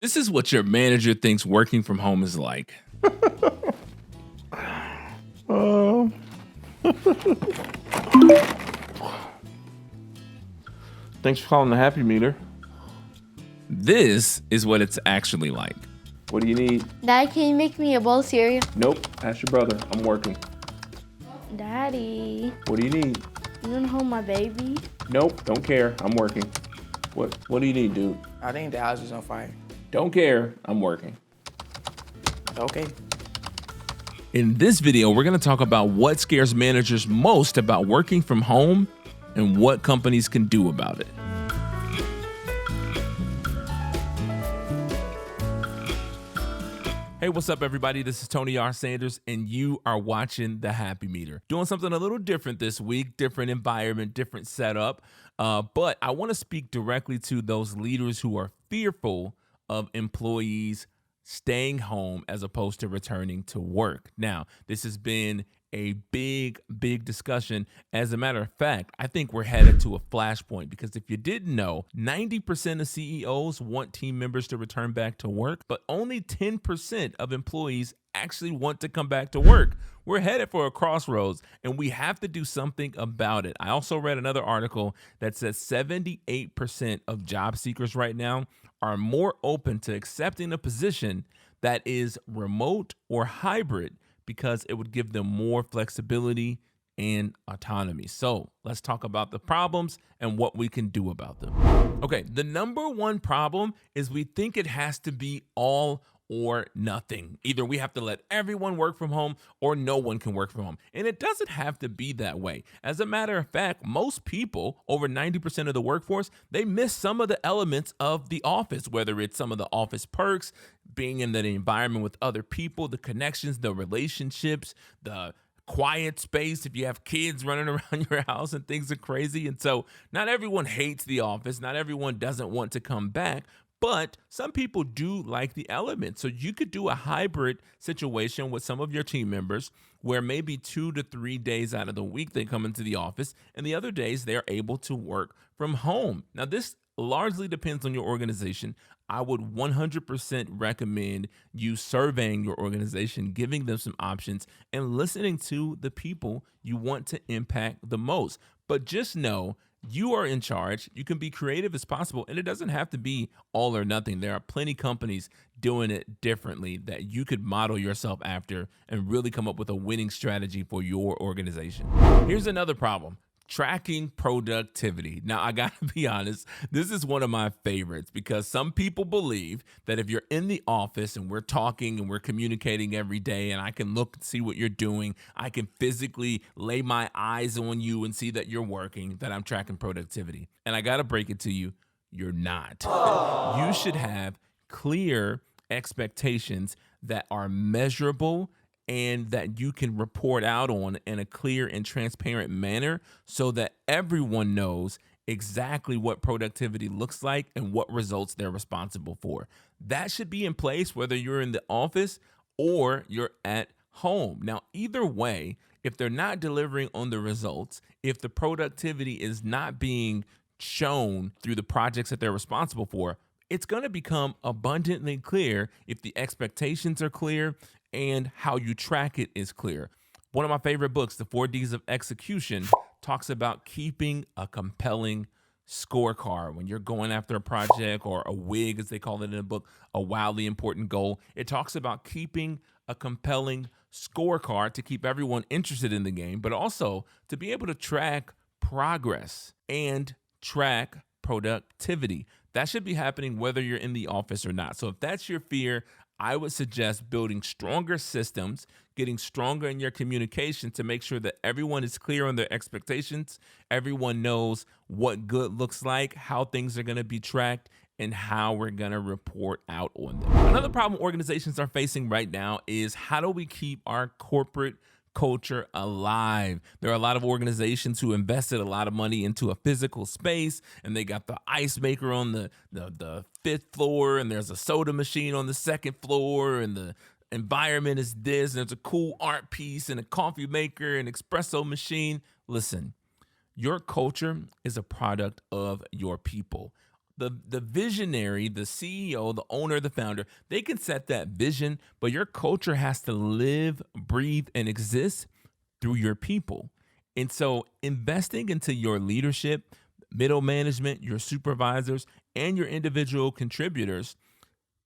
This is what your manager thinks working from home is like. Um, Thanks for calling the Happy Meter. This is what it's actually like. What do you need? Dad, can you make me a bowl of cereal? Nope, ask your brother. I'm working. Daddy, What do you need? you wanna hold my baby? Nope, don't care. I'm working. What do you need, dude? I think the house is on fire. Don't care. I'm working. Okay. In this video, we're going to talk about what scares managers most about working from home and what companies can do about it. Hey, what's up, everybody? This is Tony R. Sanders, and you are watching The Happy Meter. Doing something a little different this week, different environment, different setup. But I want to speak directly to those leaders who are fearful of employees staying home as opposed to returning to work. Now, this has been a big discussion. As a matter of fact, I think we're headed to a flashpoint because if you didn't know, 90% of CEOs want team members to return back to work, but only 10% of employees actually want to come back to work. We're headed for a crossroads and we have to do something about it. I also read another article that says 78% of job seekers right now are more open to accepting a position that is remote or hybrid because it would give them more flexibility and autonomy. So let's talk about the problems and what we can do about them. Okay, the number one problem is we think it has to be all or nothing. Either we have to let everyone work from home or no one can work from home. And it doesn't have to be that way. As a matter of fact, most people, over 90% of the workforce, they miss some of the elements of the office, whether it's some of the office perks, being in the environment with other people, the connections, the relationships, the quiet space if you have kids running around your house and things are crazy. And so not everyone hates the office. Not everyone doesn't want to come back. But some people do like the element. So you could do a hybrid situation with some of your team members where maybe 2 to 3 days out of the week they come into the office and the other days they're able to work from home. Now, this largely depends on your organization. I would 100% recommend you surveying your organization, giving them some options, and listening to the people you want to impact the most. But just know you are in charge. You can be creative as possible, and it doesn't have to be all or nothing. There are plenty of companies doing it differently that you could model yourself after and really come up with a winning strategy for your organization. Here's another problem. Tracking productivity. Now, I gotta be honest, this is one of my favorites because some people believe that if you're in the office and we're talking and we're communicating every day and I can look and see what you're doing, I can physically lay my eyes on you and see that you're working, that I'm tracking productivity. And I gotta break it to you, you're not. You should have clear expectations that are measurable and that you can report out on in a clear and transparent manner so that everyone knows exactly what productivity looks like and what results they're responsible for. That should be in place whether you're in the office or you're at home. Now, either way, if they're not delivering on the results, if the productivity is not being shown through the projects that they're responsible for, it's going to become abundantly clear if the expectations are clear and how you track it is clear. One of my favorite books, The 4Ds of Execution, talks about keeping a compelling scorecard when you're going after a project or a WIG, as they call it in the book, a wildly important goal. It talks about keeping a compelling scorecard to keep everyone interested in the game, but also to be able to track progress and track productivity. That should be happening whether you're in the office or not. So if that's your fear, I would suggest building stronger systems, getting stronger in your communication to make sure that everyone is clear on their expectations. Everyone knows what good looks like, how things are going to be tracked, and how we're going to report out on them. Another problem organizations are facing right now is how do we keep our corporate culture alive? There are a lot of organizations who invested a lot of money into a physical space, and they got the ice maker on the fifth floor, and there's a soda machine on the second floor, and the environment is this, and there's a cool art piece and a coffee maker and espresso machine. Listen, your culture is a product of your people. The visionary, the CEO, the owner, the founder, they can set that vision, but your culture has to live, breathe, and exist through your people. And so investing into your leadership, middle management, your supervisors, and your individual contributors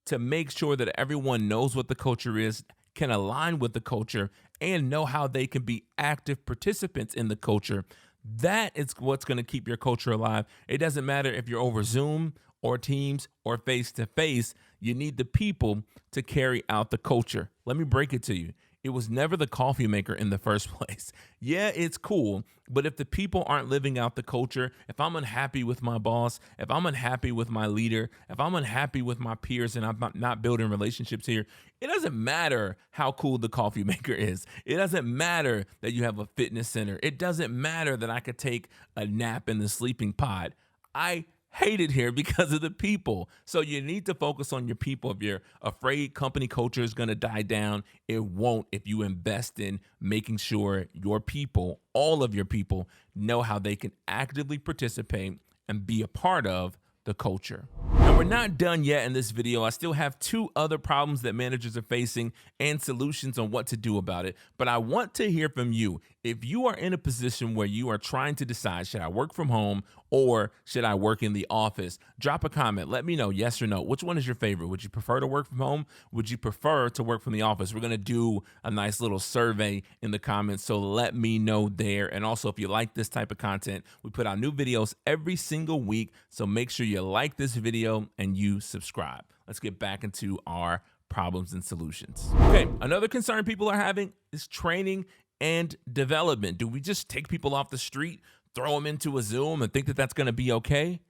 to make sure that everyone knows what the culture is, can align with the culture, and know how they can be active participants in the culture. That is what's going to keep your culture alive. It doesn't matter if you're over Zoom or Teams or face to face, you need the people to carry out the culture. Let me break it to you. It was never the coffee maker in the first place. Yeah, it's cool, but if the people aren't living out the culture, if I'm unhappy with my boss, if I'm unhappy with my leader, if I'm unhappy with my peers and I'm not building relationships here, it doesn't matter how cool the coffee maker is. It doesn't matter that you have a fitness center. It doesn't matter that I could take a nap in the sleeping pod. I hate it here because of the people. So you need to focus on your people. If you're afraid company culture is going to die down, it won't if you invest in making sure your people, all of your people, know how they can actively participate and be a part of the culture. Now, we're not done yet in this video. I still have 2 other problems that managers are facing and solutions on what to do about it. But I want to hear from you. If you are in a position where you are trying to decide, should I work from home or should I work in the office? Drop a comment. Let me know, yes or no. Which one is your favorite? Would you prefer to work from home? Would you prefer to work from the office? We're going to do a nice little survey in the comments, so let me know there. And also, if you like this type of content, we put out new videos every single week, so make sure you like this video and you subscribe. Let's get back into our problems and solutions. Okay, another concern people are having is training and development. Do we just take people off the street, throw them into a Zoom and think that that's going to be okay?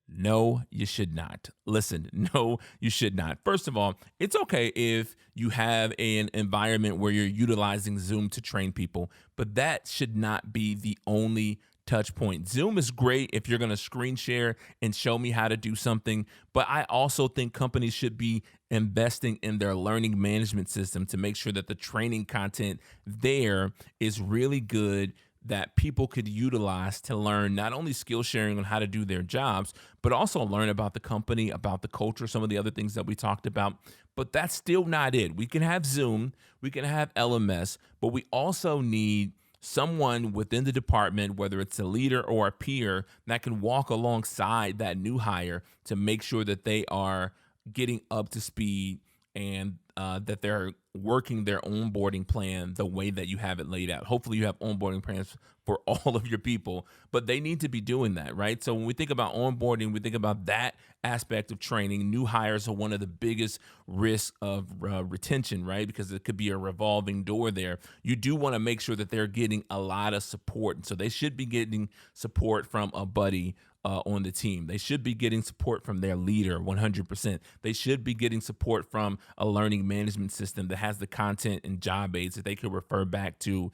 No, you should not. Listen, no, you should not. First of all, it's okay if you have an environment where you're utilizing Zoom to train people, but that should not be the only touch point. Zoom is great if you're going to screen share and show me how to do something, but I also think companies should be investing in their learning management system to make sure that the training content there is really good, that people could utilize to learn not only skill sharing on how to do their jobs, but also learn about the company, about the culture, some of the other things that we talked about. But that's still not it. We can have Zoom, we can have LMS, but we also need someone within the department, whether it's a leader or a peer, that can walk alongside that new hire to make sure that they are getting up to speed and that they're working their onboarding plan the way that you have it laid out. Hopefully you have onboarding plans for all of your people, but they need to be doing that, right? So when we think about onboarding, we think about that aspect of training. New hires are one of the biggest risks of retention, right? Because it could be a revolving door there. You do want to make sure that they're getting a lot of support. And so they should be getting support from a buddy on the team. They should be getting support from their leader 100%. They should be getting support from a learning management system that has the content and job aids that they can refer back to,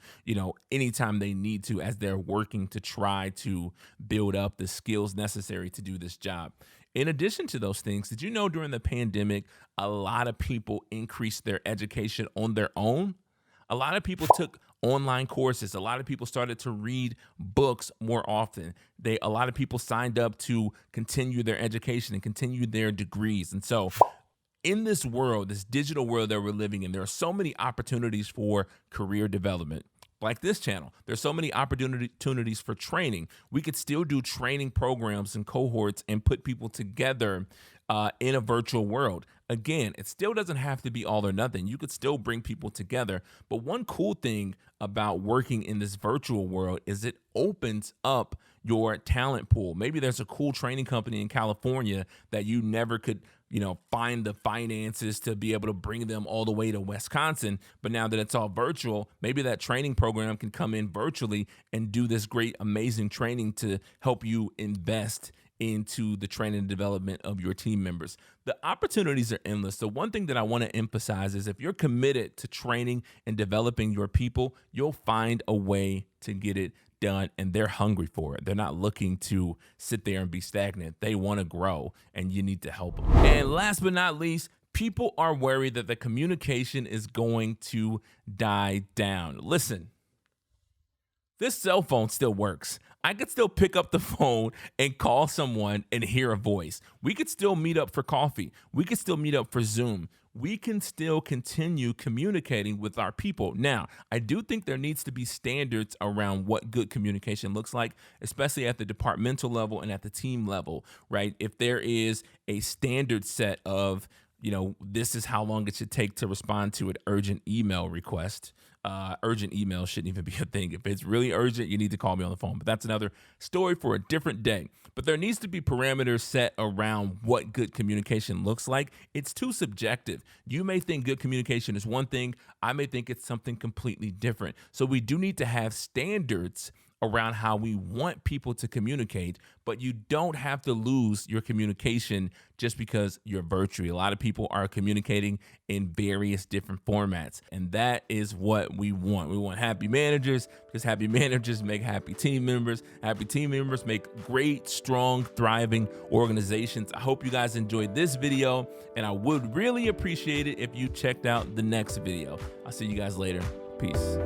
anytime they need to as they're working to try to build up the skills necessary to do this job. In addition to those things, did you know during the pandemic, a lot of people increased their education on their own? A lot of people took online courses. A lot of people started to read books more often. A lot of people signed up to continue their education and continue their degrees. And so in this world, this digital world that we're living in, there are so many opportunities for career development. Like this channel, there's so many opportunities for training. We could still do training programs and cohorts and put people together in a virtual world. Again, it still doesn't have to be all or nothing. You could still bring people together. But one cool thing about working in this virtual world is it opens up your talent pool. Maybe there's a cool training company in California that you never could, find the finances to be able to bring them all the way to Wisconsin. But now that it's all virtual, maybe that training program can come in virtually and do this great, amazing training to help you invest into the training and development of your team members. The opportunities are endless. The one thing that I want to emphasize is if you're committed to training and developing your people, you'll find a way to get it done, and they're hungry for it. They're not looking to sit there and be stagnant. They want to grow, and you need to help them. And last but not least, people are worried that the communication is going to die down. Listen, this cell phone still works. I could still pick up the phone and call someone and hear a voice. We could still meet up for coffee. We could still meet up for Zoom. We can still continue communicating with our people. Now, I do think there needs to be standards around what good communication looks like, especially at the departmental level and at the team level, right? If there is a standard set of, this is how long it should take to respond to an urgent email request. Urgent email shouldn't even be a thing. If it's really urgent, you need to call me on the phone. But that's another story for a different day. But there needs to be parameters set around what good communication looks like. It's too subjective. You may think good communication is one thing. I may think it's something completely different. So we do need to have standards around how we want people to communicate, but you don't have to lose your communication just because you're virtual. A lot of people are communicating in various different formats, and that is what we want. We want happy managers because happy managers make happy team members. Happy team members make great, strong, thriving organizations. I hope you guys enjoyed this video, and I would really appreciate it if you checked out the next video. I'll see you guys later. Peace.